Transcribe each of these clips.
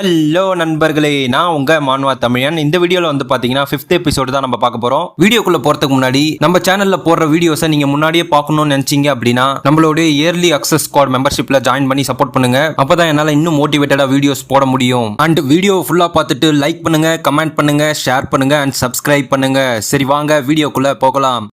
Hello நண்பர்களே, நான் உங்க மான்வா தமிழன். இந்த வீடியோல வந்து பாத்தீங்கன்னா 5th எபிசோடு தான் நம்ம பார்க்க போறோம். வீடியோக்குள்ள போறதுக்கு முன்னாடி நம்ம சேனல்ல போடுற வீடியோஸை நீங்க முன்னாடியே பார்க்கணும்னு நினைச்சீங்க அப்படின்னா நம்மளுடைய இயர்லி அக்சஸ் ஸ்குவாட் மெம்பர்ஷிப்ல ஜாயின் பண்ணி சப்போர்ட் பண்ணுங்க. அப்பதான் என்னால இன்னும் மோட்டிவேட்டடா வீடியோஸ் போட முடியும். அண்ட் வீடியோ ஃபுல்லா பார்த்துட்டு லைக் பண்ணுங்க, கமெண்ட் பண்ணுங்க, ஷேர் பண்ணுங்க அண்ட் சப்ஸ்கிரைப் பண்ணுங்க. சரி வாங்க வீடியோக்குள்ள போகலாம்.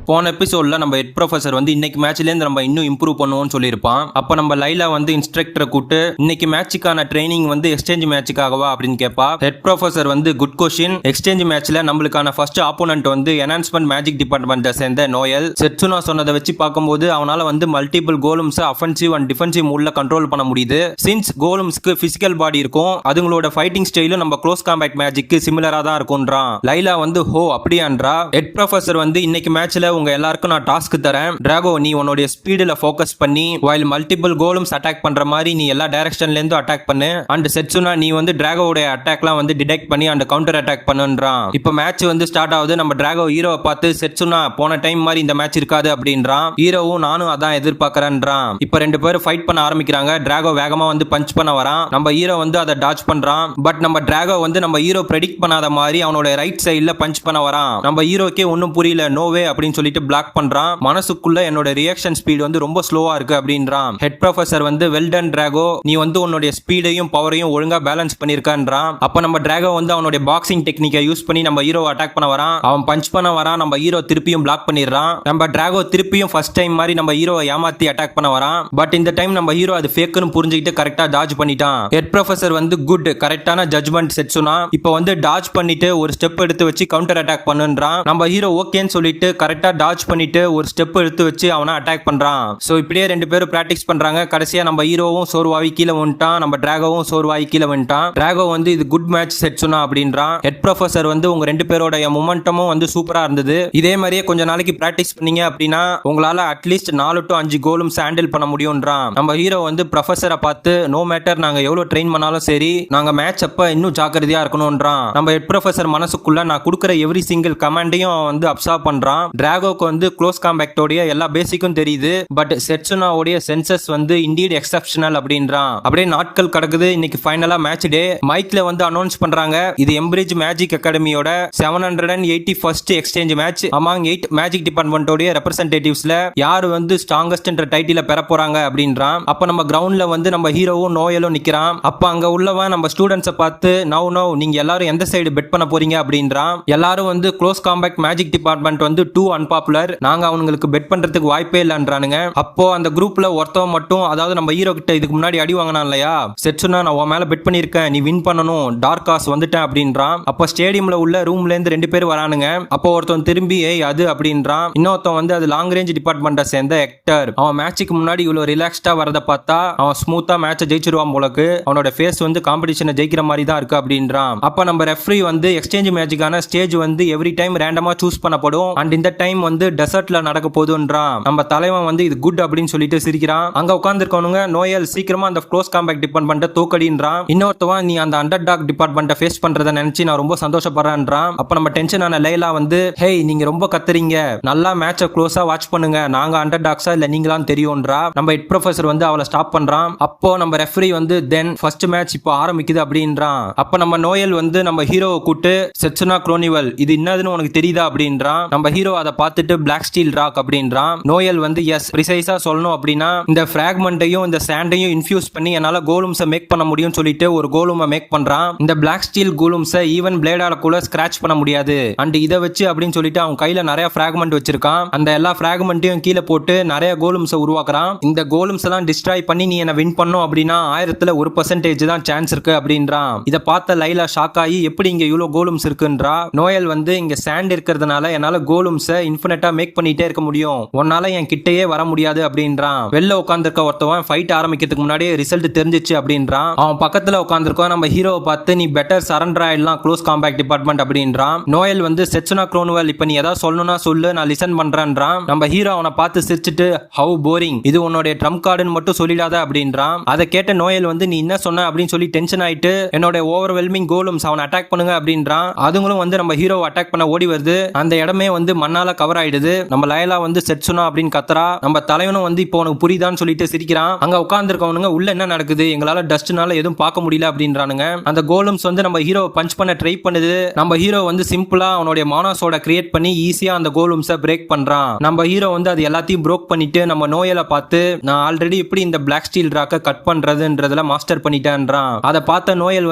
போன எபிசோட்ல நம்ம ஹெட் ப்ரொஃபசர் வந்து இன்னைக்கு மேட்ச்லேருந்து நம்ம இன்னும் இம்ப்ரூவ் பண்ணுவோம்னு சொல்லியிருப்பான். அப்போ நம்ம லைலா வந்து இன்ஸ்ட்ரக்டரை கூப்பிட்டு இன்னைக்கு மேட்சுக்கான ட்ரைனிங் வந்து எக்ஸ்சேஞ்ச் மேட்சுக்காகவா அப்படின்னு கேட்பா. ஹெட் ப்ரொஃபசர் வந்து குட் கொஸ்டின். எக்ஸ்சேஞ்ச் மேட்ச்ல நம்மளுக்கான ஃபர்ஸ்ட் ஆப்போனன்ட் வந்து என்ஹான்ஸ்மெண்ட் மேஜிக் டிபார்ட்மெண்ட்டை சேர்ந்த நோயல். செட்சுனா சொன்னதை வச்சு பார்க்கும்போது அவனால வந்து multiple golems offensive and defensive மூட்ல கண்ட்ரோல் பண்ண முடியுது. சின்ஸ் கோலும்ஸ்க்கு பிசிக்கல் பாடி இருக்கும், அதுங்களோட ஃபைட்டிங் ஸ்டைலும் நம்ம க்ளோஸ் காம்பேக்ட் மேஜிக்கு சிமிலரா தான் இருக்கும்ன்றான். லைலா வந்து ஹோ அப்படியான்றா. ஹெட் ப்ரொஃபசர் வந்து இன்னைக்கு மேட்ச்ல உங்க எல்லாருக்கும் நான் டாஸ்க் தரேன். டிராகோ, நீ உன்னுடைய ஸ்பீடுல ஃபோக்கஸ் பண்ணி while மல்டிபிள் கோலும்ஸ் அட்டாக் பண்ற மாதிரி நீ எல்லா டைரக்ஷன்ல இருந்து அட்டாக் பண்ணு. அண்ட் செட்சுனா நீ வந்து டிராகோவோட அட்டாக்லாம் வந்து டிடெக்ட் பண்ணி அண்ட் கவுண்டர் அட்டாக் பண்ணுன்றான். இப்போ மேட்ச் வந்து ஸ்டார்ட் ஆகுது. நம்ம டிராகோ ஹீரோவை பார்த்து செட்சுனா போன டைம் மாதிரி இந்த மேட்ச் இருக்காது அப்படின்றான். ஹீரோவும் நானும் அதான் எதிர்பார்க்கறேன்றான். இப்போ ரெண்டு பேரும் ஃபைட் பண்ண ஆரம்பிக்கிறாங்க. டிராகோ வேகமா வந்து பஞ்ச் பண்ண வரான். நம்ம ஹீரோ வந்து அதை டாச் பண்றான். பட் நம்ம டிராகோ வந்து நம்ம ஹீரோ ப்ரெடிக்ட் பண்ணாத மாதிரி அவனோட ரைட் சைடுல பஞ்ச் பண்ண வரான். நம்ம ஹீரோக்கே ஒன்னும் புரியல, நோவே அப்படின்னு சொல்லிட்டு பிளாக் பண்றான். மனசுக்குள்ள என்னோட ரியாக்ஷன் ஸ்பீட் வந்து ரொம்ப ஸ்லோவா இருக்கு அப்படின்றான். ஹெட் ப்ரொஃபசர் வந்து வெல் டன் டிராகோ, நீ வந்து உன்னுடைய ஸ்பீடையும் பவரையும் ஒழுங்கா பேலன்ஸ் பண்ணிருக்கான்றான். அப்ப நம்ம டிராகோ வந்து அவனுடைய பாக்ஸிங் டெக்னிக்கை யூஸ் பண்ணி நம்ம ஹீரோ அட்டாக் பண்ண வரான். அவன் பஞ்ச் பண்ண வரான். நம்ம ஹீரோ திருப்பியும் பிளாக் பண்ணிடுறான். நம்ம டிராகோ திருப்பியும் ஃபர்ஸ்ட் டைம் மாதிரி நம்ம ஹீரோவை ஏமாத்தி அட்டாக் பண்ண வரான். பட் இந்த டைம் நம்ம ஹீரோ அது ஃபேக்குன்னு புரிஞ்சுக்கிட்டு கரெக்டா டாஜ் பண்ணிட்டான். ஹெட் ப்ரொஃபசர் வந்து குட், கரெக்டான ஜட்ஜ்மெண்ட் செட்சுனா. இப்போ வந்து டாஜ் பண்ணிட்டு ஒரு ஸ்டெப் எடுத்து வச்சு கவுண்டர் அட்டாக் பண்ணுன்றான். நம்ம ஹீரோ ஓகேன்னு சொல்லிட்டு கரெக்டா டாஜ் பண்ணிட்டு ஒரு ஸ்டெப் எடுத்து வச்சு அவனை அட்டாக் பண்றான். சோ இப்படியே ரெண்டு பேரும் பிராக்டிஸ் பண்றாங்க. கடைசியா நம்ம ஹீரோவும் சோர்வாகி கீழே வந்துட்டான். நம்ம டிராகோவும் சோர்வாகி கீழே வந்துட்டான். டிராகோ வந்து இது குட் மேட்ச் செட்சுனா அப்படின்றான். ஹெட் ப்ரொஃபசர் வந்து உங்க ரெண்டு பேரோட மொமெண்டமும் வந்து சூப்பரா இருந்தது. இதே மாதிரியே கொஞ்ச நாளைக்கு பிராக்டிஸ் பண்ணீங்க அப்படின்னா உங்களால அட்லீஸ்ட் 4 to 5 கோலும் ஹேண்டில் பண்ண முடியும்ன்றான். நம்ம ஹீரோ வந்து ப்ரொஃபசரை பார்த்து நோ மேட்டர், நாங்க எவ்வளவு ட்ரெயின் பண்ணாலும் சரி நாங்க மேட்ச் அப்ப இன்னும் ஜாக்கிரதையா இருக்கணும்ன்றான். நம்ம ஹெட் ப்ரொஃபசர் மனசுக்குள்ள நான் கொடுக்குற எவ்ரி சிங்கிள் கமாண்டையும் வந்து அப்சர்வ் பண்றான். டிராகோக்கு வந்து க்ளோஸ் காம்பேக்டோடைய எல்லா பேசிக்கும் தெரியுது. பட் செட்சுனாவுடைய சென்சஸ் வந்து இண்டீட் எக்ஸெப்ஷனல் அப்படின்றான். அப்படியே நாட்கள் கடக்குது. இன்னைக்கு ஃபைனலா மேட்ச் டே. மைக்ல வந்து அனௌன்ஸ் பண்றாங்க, இது எம்பிரிட்ஜ் மேஜிக் அகாடமியோட 781st exchange match among 8 magic டிபார்ட்மெண்டோட ரெப்ரசன்டேட்டிவ்ஸ்ல யார் வந்து ஸ்ட்ராங்கஸ்ட் என்ற டைட்டில பெற போறாங்க அப்படின்றான். அப்ப நம்ம கிரவுண்ட்ல வந்து நம்ம ஹீரோவும் நோயலும் நிக்கிறான். அப்ப அங்க உள்ளவன் நம்ம ஸ்டூடெண்ட்ஸை பார்த்து நோ நீங்க எல்லாரும் எந்த சைடு பெட் பண்ண போறீங்க அப்படின்றான். எல்லாரும் வந்து க்ளோஸ் காம்பேக்ட் மேஜிக் டிபார்ட்மெண்ட் வந்து டூ அன்பாப்புலர், நாங்க அவங்களுக்கு பெட் பண்றதுக்கு வாய்ப்பே இல்லன்றானுங்க. அப்போ அந்த குரூப்ல ஒருத்தவன் மட்டும், அதாவது நம்ம ஹீரோ கிட்ட இதுக்கு முன்னாடி அடி வாங்கினான் இல்லையா செட்சுனா, நான் உன் மேல பெட் பண்ணிருக்கேன், நீ வின் பண்ணணும், டார்க் காஸ் வந்துட்டேன் அப்படின்றான். அப்ப ஸ்டேடியம்ல உள்ள ரூம்ல இருந்து ரெண்டு பேர் வரானுங்க. அப்போ ஒருத்தன் திரும்பி ஏய் அது அப்படின்றான். இன்னொருத்தன் வந்து அது லாங் ரேஞ்ச் டிபார்ட்மெண்ட்டை சேர்ந்த ஹெக்டர். அவன் மேட்சுக்கு முன்னாடி இவ்வளவு ரிலாக்ஸ்டா வரத பார்த்தா அவன் ஸ்மூத்தா மேட்சை ஜெயிச்சிருவான் போலக்கு. அவனோட ஃபேஸ் வந்து காம்படிஷனை ஜெயிக்கிற மாதிரி தான் இருக்கு அப்படின்றான். அப்ப நம்ம ரெஃப்ரி வந்து எக்ஸ்சேஞ்ச் மேட்சுக்கான ஸ்டேஜ் வந்து எவ்ரி டைம் ரேண்டமா சூஸ் பண்ணப்படும். அண்ட் இந்த டைம் வந்து டெசர்ட்ல நடக்க போகுதுன்றான். நம்ம தலைவன் வந்து இது குட் அப்படின்னு சொல்லிட்டு சிரிக்கிறான். அங்க உட்கார்ந்திருக்கவனுங்க நோயல் சீக்கிரமா அந்த க்ளோஸ் காம்பேக்ட் டிபார்ட்மெண்ட்டை தோக்கடின்றான். இன்னொருத்தவன் நீ அந்த அண்டர் டாக் டிபார்ட்மெண்ட்டை ஃபேஸ் பண்றத நினைச்சு நான் ரொம்ப சந்தோஷப்படுறேன்றான். அப்ப நம்ம டென்ஷன் ஆன லைலா வந்து ஹேய் நீங்க ரொம்ப கத்துறீங்க, நல்லா மேட்சை க்ளோஸா வாட்ச் பண்ணுங்க, நாங்க அண்டர் டாக்ஸா இல்ல நீங்களான்னு தெரியும்ன்றா. நம்ம ஹெட் ப்ரொஃபசர் வந்து அவளை ஸ்டாப் பண்றான். அப்போ நம்ம ரெஃப்ரி வந்து தென் ஃபர்ஸ்ட் மேட்ச் இப்போ ஆரம்பிக்குது அப்படின்றான். அப்ப நம்ம நோயல் வந்து நம்ம ஹீரோவை கூட்டு செட்சுனா குரோனிவல் இது என்னதுன்னு உனக்கு தெரியுதா அப்படின்றான். நம்ம ஹீரோ அதை பார்த்துட்டு பிளாக் ஸ்டீல் ராக் அப்படின்றான். நோயல் வந்து எஸ், ப்ரிசைஸா சொல்லணும் அப்படின்னா இந்த ஃபிராக்மெண்ட்டையும் இந்த சாண்டையும் இன்ஃபியூஸ் பண்ணி என்னால கோலும்ஸை மேக் பண்ண முடியும்னு சொல்லிட்டு ஒரு கோலுமை மேக் பண்றான். இந்த பிளாக் ஸ்டீல் கோலும்ஸை ஈவன் பிளேடால கூட ஸ்கிராச் பண்ண முடியாது. அண்ட் இதை வச்சு அப்படின்னு சொல்லிட்டு அவன் கையில நிறைய ஃபிராக்மெண்ட் வச்சிருக்கான். அந்த எல்லா ஃபிராக்மெண்ட்டையும் கீழே போட்டு நிறைய கோலும்ஸை உருவாக்குறான். இந்த கோலும்ஸ் எல்லாம் டிஸ்ட்ராய் பண்ணி நீ என்ன வின் பண்ணும் அப்படின்னா 1000% தான் சான்ஸ் இருக்கு அப்படின்றான். இதை பார்த்த லைலா ஷாக் ஆகி எப்படி இங்க இவ்வளவு கோலும்ஸ் இருக்குன்றா. நோயல் வந்து இங்க சாண்ட் இருக்கிறதுனால என்னால கோலும்ஸை இன்ஃபினிட்டா மேக் பண்ணிட்டே இருக்க முடியும், உன்னால என் கிட்டேயே வர முடியாது அப்படின்றான். வெளில உட்கார்ந்திருக்க ஒருத்தவன் ஃபைட் ஆரம்பிக்கிறதுக்கு முன்னாடியே ரிசல்ட் தெரிஞ்சிச்சு அப்படின்றான். அவன் பக்கத்துல உட்கார்ந்திருக்கோம் நம்ம ஹீரோவை பார்த்து நீ பெட்டர் சரண்டர் ஆயிடலாம் க்ளோஸ் காம்பேக்ட் டிபார்ட்மெண்ட் அப்படின்றான். நோயல் வந்து செட்சுனா குரோனுவல் இப்ப நீ ஏதாவது சொல்லணும்னா சொல்லு, நான் லிசன் பண்றேன்றான். நம்ம ஹீரோ அவனை பார்த்து சிரிச்சிட்டு ஹவு போரிங், இது உன்னோட ட்ரம் கார்டுன்னு மட்டும் சொல்லிடாத அப்படின்றான். அதை கேட்ட நோயல் வந்து நீ என்ன சொன்ன அப்படின்னு சொல்லி டென்ஷன் ஆயிட்டு என்னோட ஓவர்வெல்மிங் கோலும்ஸ் அவனை அட்டாக் பண்ணுங்க அப்படின்றான். அதுங்களும் வந்து நம்ம ஹீரோவை அட்டாக் பண்ண ஓடி வருது. அந்த இடமே வந்து மண்ணால கவர் பவர் ஆயிடுது. நம்ம லைலா வந்து செட்சுனா அப்படின்னு கத்துறா. நம்ம தலைவனும் வந்து இப்போ உனக்கு புரியுதான்னு சொல்லிட்டு சிரிக்கிறான். அங்க உட்கார்ந்துருக்கவனுங்க உள்ள என்ன நடக்குது, எங்களால டஸ்ட்னால எதுவும் பார்க்க முடியல அப்படின்றானுங்க. அந்த கோலம்ஸ் வந்து நம்ம ஹீரோ பஞ்ச் பண்ண ட்ரை பண்ணுது. நம்ம ஹீரோ வந்து சிம்பிளா அவனுடைய மானாஸோட கிரியேட் பண்ணி ஈஸியா அந்த கோலம்ஸை பிரேக் பண்றான். நம்ம ஹீரோ வந்து அது எல்லாத்தையும் ப்ரோக் பண்ணிட்டு நம்ம நோயலை பார்த்து நான் ஆல்ரெடி எப்படி இந்த பிளாக் ஸ்டீல் ராக்கை கட் பண்றதுன்றதுல மாஸ்டர் பண்ணிட்டேன்றான். அதை பார்த்த நோயல்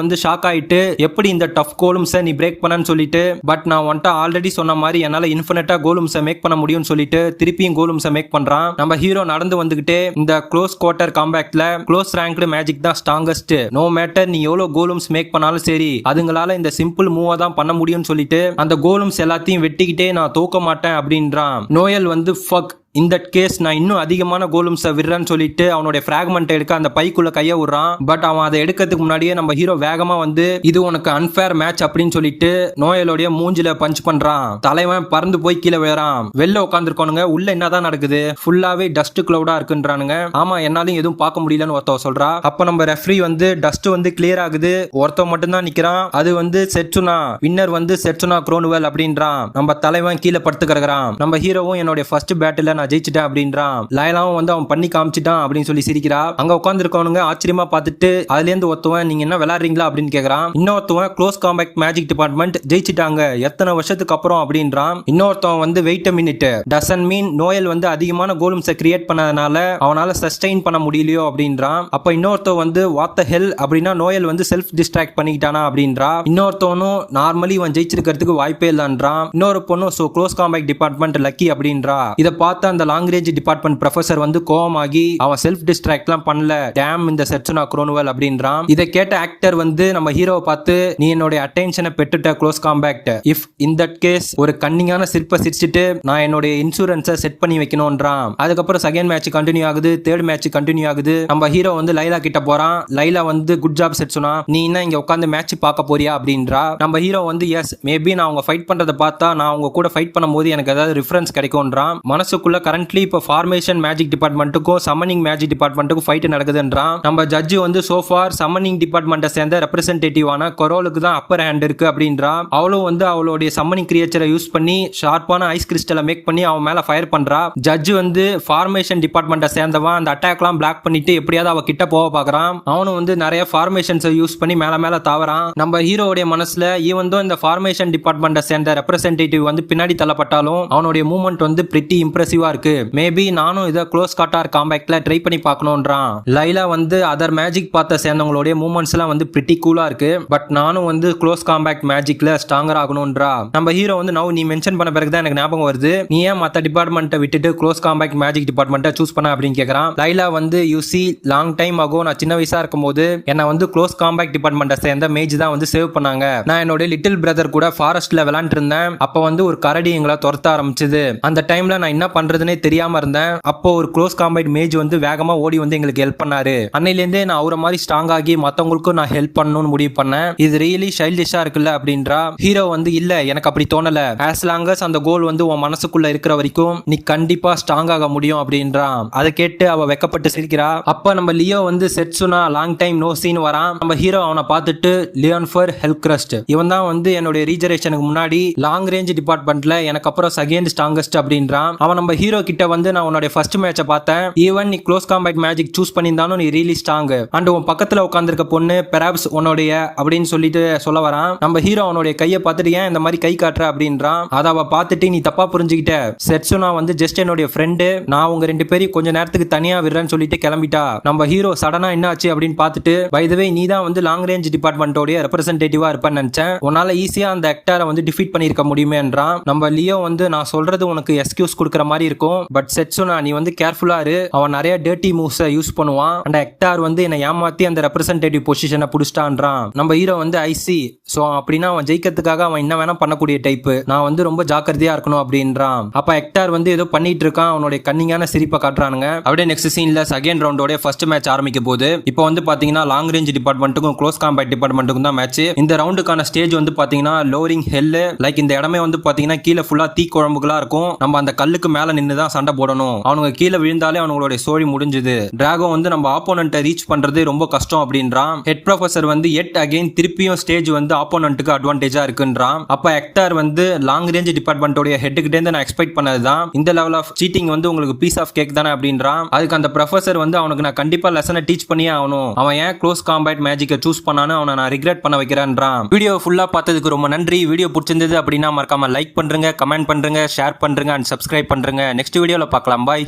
வந்து ஷாக் ஆயிட்டு எப்படி இந்த டஃப் கோலம்ஸை நீ பிரேக் பண்ணன்னு சொல்லிட்டு, பட் நான் வந்துட்டு ஆல்ரெடி சொன்ன மாதிரி என்னால இன்ஃபினிட்டா கோலம்ஸை மேக் பண்ண முடியும்னு சொல்லிட்டு திருப்பியும் கோலம்ஸை மேக் பண்றான். நம்ம ஹீரோ நடந்து வந்துகிட்டே இந்த க்ளோஸ் குவார்டர் காம்பேக்ட்ல க்ளோஸ் ரேங்க்டு மேஜிக் தான் ஸ்ட்ராங்கஸ்ட். நோ மேட்டர் நீ எவ்வளவு கோலம்ஸ் மேக் பண்ணாலும் சரி, அதுங்களால இந்த சிம்பிள் மூவா தான் பண்ண முடியும்னு சொல்லிட்டு அந்த கோலம்ஸ் எல்லாத்தையும் வெட்டிக்கிட்டே நான் தோக்க மாட்டேன் அப்படின்றான். நோயல் வந்து ஃபக் இந்த கேஸ் நான் இன்னும் அதிகமான கோலம்ஸை விடுறேன்னு சொல்லிட்டு அவனுடைய ஃபிராக்மெண்ட் எடுக்க அந்த பைக்குள்ள கைய விடுறான். பட் அவன் அதை எடுக்கிறதுக்கு முன்னாடியே நம்ம ஹீரோ வேகமா வந்து இது உனக்கு அன்ஃபேர் மேட்ச் அப்படின்னு சொல்லிட்டு நோயலோடைய மூஞ்சில பஞ்ச் பண்றான். தலைவன் பறந்து போய் கீழே விழறான். வெளில உட்காந்துருக்கோனுங்க உள்ள என்னதான் நடக்குது, ஃபுல்லாவே டஸ்ட் கிளவுடா இருக்குன்றானுங்க. ஆமா என்னாலும் எதுவும் பார்க்க முடியலன்னு ஒருத்தவ சொல்றா. அப்ப நம்ம ரெஃப்ரி வந்து டஸ்ட் வந்து கிளியர் ஆகுது, ஒருத்தவ மட்டும் தான் நிக்கிறான். அது வந்து செட்சுனா, வின்னர் வந்து செட்சுனா குரோனுவல் அப்படின்றான். நம்ம தலைவன் கீழே படுத்து கிடக்குறான். நம்ம ஹீரோவும் என்னுடைய ஃபர்ஸ்ட் பேட்டில் நான் ஜெயிச்சிட்டேன் அப்படின்றான். லைலாவும் வந்து அவன் பண்ணி காமிச்சிட்டான் அப்படின்னு சொல்லி சிரிக்கிறா. அங்க உட்கார்ந்து இருக்கவனுங்க ஆச்சரியமா பார்த்துட்டு அதுல இருந்து ஒருத்தவன் நீங்க என்ன விளையாடுறீங்களா அப்படின்னு கேக்குறான். இன்னொருத்தவன் க்ளோஸ் காம்பேக்ட் மேஜிக் டிபார்ட்மெண்ட் ஜெயிச்சிட்டாங்க எத்தனை வருஷத்துக்கு அப்புறம் அப்படின்றான். இன்னொருத்தவன் வந்து wait a minute doesn't mean Noel வந்து அதிகமான கோலம்ஸை கிரியேட் பண்ணதுனால அவனால சஸ்டெயின் பண்ண முடியலையோ அப்படின்றான். அப்ப இன்னொருத்தவன் வந்து வாட் த ஹெல் அப்படின்னா நோயல் வந்து செல்ஃப் டிஸ்ட்ராக்ட் பண்ணிக்கிட்டானா அப்படின்றா. இன்னொருத்தவனும் நார்மலி இவன் ஜெயிச்சிருக்கிறதுக்கு வாய்ப்பே இல்லைன்றான். இன்னொரு பொண்ணும் so close compact department lucky அப்படின்றா. இதை பார்த்து அந்த லாங் ரேஞ்ச் டிபார்ட்மெண்ட் ப்ரொஃபசர் வந்து கோவமாகி அவன் செல்ஃப் டிஸ்ட்ராக்ட்லாம் பண்ணல, டேம் இந்த செட்சுனா குரோனுவல் அப்படின்றான். இதை கேட்ட ஆக்டர் வந்து நம்ம ஹீரோவை பார்த்து நீ என்னோட அட்டென்ஷனை பெற்றுட்ட close compact, if in that case ஒரு கன்னிங்கான சிரிப்பை சிரிச்சிட்டு நான் என்னுடைய இன்சூரன்ஸை செட் பண்ணி வைக்கணும்ன்றான். அதுக்கப்புறம் செகண்ட் மேட்ச் கண்டினியூ ஆகுது, தேர்ட் மேட்ச் கண்டினியூ ஆகுது. நம்ம ஹீரோ வந்து லைலா கிட்ட போறான். லைலா வந்து குட் ஜாப் செட்சுனா, நீ என்ன இங்க உட்காந்து மேட்ச் பார்க்க போறியா அப்படின்றா. நம்ம ஹீரோ வந்து எஸ் மேபி நான் அவங்க ஃபைட் பண்றதை பார்த்தா நான் அவங்க கூட ஃபைட் பண்ணும்போது எனக்கு ஏதாவது ரிஃபரன்ஸ் கிடைக்கும்ன்றான். மனசுக்குள்ள கரண்ட்லி இப்போ ஃபார்மேஷன் மேஜிக் டிபார்ட்மெண்ட்டுக்கும் சம்மனிங் மேஜிக் டிபார்ட்மெண்ட்டுக்கும் ஃபைட் நடக்குதுன்றான். நம்ம ஜட்ஜி வந்து சோஃபார் சம்மனிங் டிபார்ட்மெண்ட்டை சேர்ந்த ரெப்ரசன்டேட்டிவான கொரோலுக்கு தான் அப்பர் ஹேண்ட் இருக்கு அப்படின்றா. அவளும் வந்து அவளுடைய சம்மனிங் கிரியேச்சரை யூஸ் பண்ணி ஷார்ப்பான ஐஸ் கிறிஸ்டலை மேக் பண்ணி அவன் மேல ஃபயர் பண்றா. ஜட்ஜி வந்து ஃபார்மேஷன் டிபார்ட்மெண்ட்டை சேர்ந்தவன் அந்த அட்டாக்லாம் பிளாக் பண்ணிட்டு எப்படியாவது அவ கிட்ட போக பாக்குறான். அவனும் வந்து நிறைய ஃபார்மேஷன்ஸை யூஸ் பண்ணி மேல மேல தாவறான். நம்ம ஹீரோடைய மனசுல ஈவன் தோ இந்த ஃபார்மேஷன் டிபார்ட்மெண்ட்டை சேர்ந்த ரெப்ரசன்டேட்டிவ் வந்து பின்னாடி தள்ளப்பட்டாலும் அவனுடைய மூவ்மெண்ட் வந்து பிரிட்டி இம்ப்ரெசிவா இருக்கு. மேபி நானும் இதை க்ளோஸ் காட்டார் காம்பேக்ட்ல ட்ரை பண்ணி பார்க்கணும்ன்றான். லைலா வந்து அதர் மேஜிக் பார்த்த சேர்ந்தவங்களுடைய மூவ்மெண்ட்ஸ் எல்லாம் வந்து பிரிட்டி கூலா இருக்கு. பட் நானும் வந்து க்ளோஸ் காம்பேக்ட் மேஜிக்ல ஸ்ட்ராங்கர் ஆகணும்ன்றா. நம்ம ஹீரோ வந்து நவ் நீ மென்ஷன் பண்ண பிறகு தான் எனக்கு ஞாபகம் வருது, நீ ஏன் மற்ற டிபார்ட்மெண்ட்டை விட்டுட்டு க்ளோஸ் காம்பேக்ட் மேஜிக் டிபார்ட்மெண்ட்டை சூஸ் பண்ண அப்படின்னு கேட்கறான். லைலா வந்து யூ சி லாங் டைம் ஆகும், நான் சின்ன வயசா இருக்கும் போது என்ன வந்து க்ளோஸ் காம்பேக்ட் டிபார்ட்மெண்ட்டை சேர்ந்த மேஜ் தான் வந்து சேவ் பண்ணாங்க. நான் என்னோட லிட்டில் பிரதர் கூட ஃபாரஸ்ட்ல விளையாண்டு இருந்தேன். அப்ப வந்து ஒரு கரடி எங்களை துரத்த ஆரம்பிச்சது. அந்த டைம்ல நான் என்ன பண்றதுன்னே தெரியாம இருந்தேன். அப்போ ஒரு க்ளோஸ் காம்பேக்ட் மேஜ் வந்து வேகமா ஓடி வந்து எங்களுக்கு ஹெல்ப் பண்ணாரு. அன்னையிலேருந்தே நான் அவரை மாதிரி ஸ்ட்ராங் ஆகி மத்தவங்களுக்கும் நான் ஹெல்ப் பண்ணணும்னு முடிவு பண்ணேன். இது ரியலி சைல்டிஷா இருக்குல்ல அப்படின்றா. ஹீரோ வந்து இல்ல எனக்கு அப்படி தோணல, ஆஸ் லாங் அஸ் அந்த கோல் வந்து உன் மனசுக்குள்ள இருக்கிற வரைக்கும் நீ கண்டிப்பா ஸ்ட்ராங் ஆக முடியும் அப்படின்றான். அதை கேட்டு அவ வெக்கப்பட்டு சிரிக்கிறா. அப்ப நம்ம லியோ வந்து செட்சுனா லாங் டைம் நோ சீன் வரான். நம்ம ஹீரோ அவனை பார்த்துட்டு லியோன் ஃபர் ஹெல்ப் கிரஸ்ட், இவன் தான் வந்து என்னுடைய ரீஜரேஷனுக்கு முன்னாடி லாங் ரேஞ்ச் டிபார்ட்மெண்ட்ல எனக்கு அப்புறம் செகண்ட் ஸ்ட்ராங்கஸ்ட் அப்படின்றான். அவன் நம்ம ஹீரோ கிட்ட வந்து நான் உன்னுடைய ஃபர்ஸ்ட் மேட்சை பார்த்தேன், ஈவன் நீ க்ளோஸ் காம்பேக்ட் மேஜிக் சூஸ் பண்ணியிருந்தாலும் நீ ரியலி ஸ்ட்ராங் அண்ட் உன் பக்கத்துல உட்காந்துருக்க பொண்ணு பெராப்ஸ் உன்னுடைய அப்படின்னு சொல்லிட்டு சொல்ல வரான். நம்ம ஹீரோ அவனுடைய கையை பார்த்துட்டு ஏன் இந்த மாதிரி கை காட்டுற அப்படின்றான். அதை அவ பார்த்துட்டு நீ தப்பா புரிஞ்சுக்கிட்ட, செட்சுனா வந்து ஜஸ்ட் என்னுடைய ஃப்ரெண்டு, நான் உங்க ரெண்டு பேரும் கொஞ்ச நேரத்துக்கு தனியா விடுறேன்னு சொல்லிட்டு கிளம்பிட்டா. நம்ம ஹீரோ சடனா என்ன ஆச்சு அப்படின்னு பார்த்துட்டு பை தி வே நீ தான் வந்து லாங் ரேஞ்ச் டிபார்ட்மெண்டோட ரெப்ரசன்டேட்டிவா இருப்பேன்னு நினைச்சேன், உன்னால ஈஸியா அந்த ஆக்டரை வந்து டிஃபீட் பண்ணிருக்க முடியுமேன்றான். நம்ம லியோ வந்து நான் சொல்றது உனக்கு எக்ஸ்கியூஸ் கொடுக்குற மாதிரி இருக்கும், பட் செட்சுனா நீ வந்து கேர்ஃபுல்லா இரு, அவன் நிறைய டர்ட்டி மூவ்ஸை யூஸ் பண்ணுவான். அந்த ஆக்டர் வந்து என்னை ஏமாத்தி அந்த ரெப்ரசன்டேட்டிவ் பொசிஷனை புடிச்சிட்டான்றான். நம்ம ஹீரோ வந்து ஐசி சோ அப்படின்னா அவன் ஜெயிக்கிறதுக்காக அவன் என்ன வேணா பண்ணக்கூடிய டைப், நான் வந்து ரொம்ப ஜாக்கிரதையா இருக்கணும் அப்படின்றான். அப்ப ஆக்டர் வந்து ஏதோ பண்ணிட்டு இருக்கான், அவனுடைய கன்னிங்கான சிரிப்பை காட்டுறானுங்க. அப்படியே நெக்ஸ்ட் சீன்ல செகண்ட் ரவுண்டோட ஃபர்ஸ்ட் மேட்ச் ஆரம்பிக்க போது இப்போ வந்து பாத்தீங்கன்னா லாங் ரேஞ்ச் டிபார்ட்மெண்ட்டுக்கும் க்ளோஸ் காம்பேக்ட் டிபார்ட்மெண்ட்டுக்கும் தான் மேட்ச். இந்த ரவுண்டுக்கான ஸ்டேஜ் வந்து பாத்தீங்கன்னா லோரிங் ஹெல், லைக் இந்த இடமே வந்து பாத்தீங்கன்னா கீழே ஃபுல்லா தீ குழம்புகளா இருக்கும். நம்ம அந்த கல்லுக்கு மேல நின்று தான் சண்டை போடணும், அவனுங்க கீழே விழுந்தாலே அவங்களோட ஸ்டோரி முடிஞ்சுது, டிராகோ வந்து நம்ம ஆப்போனண்ட்டை ரீச் பண்றது ரொம்ப கஷ்டம் அப்படின்றான். ஹெட் ப்ரொஃபசர் வந்து எட் அகைன் திருப்பியும் ஸ்டேஜ் வந்து ஆப்போனண்ட்டுக்கு அட்வான்டேஜா இருக்குன்றான். அப்ப ஹெக்டர் வந்து லாங் ரேஞ்ச் டிபார்ட்மெண்டோட ஹெட்டுக்கிட்டே இருந்து நான் எக்ஸ்பெக்ட் பண்ணதுதான், இந்த லெவல் ஆஃப் சீட்டிங் வந்து உங்களுக்கு பீஸ் ஆஃப் கேக் தானே அப்படின்றான். அதுக்கு அந்த ப்ரொஃபசர் வந்து அவனுக்கு நான் கண்டிப்பா லெசனை டீச் பண்ணியே ஆகணும், அவன் ஏன் க்ளோஸ் காம்பேட் மேஜிக்கை சூஸ் பண்ணானு அவனை நான் ரிக்ரெட் பண்ண வைக்கிறேன்றான். வீடியோ ஃபுல்லா பார்த்ததுக்கு ரொம்ப நன்றி. வீடியோ பிடிச்சிருந்தது அப்படின்னா மறக்காம லைக் பண்றீங்க, கமெண்ட் பண்றீங்க, ஷேர் பண்றீங்க அண்ட் சப்ஸ்கிரைப் பண்றீங்க. நெக்ஸ்ட் வீடியோல பார்க்கலாம். பாய்.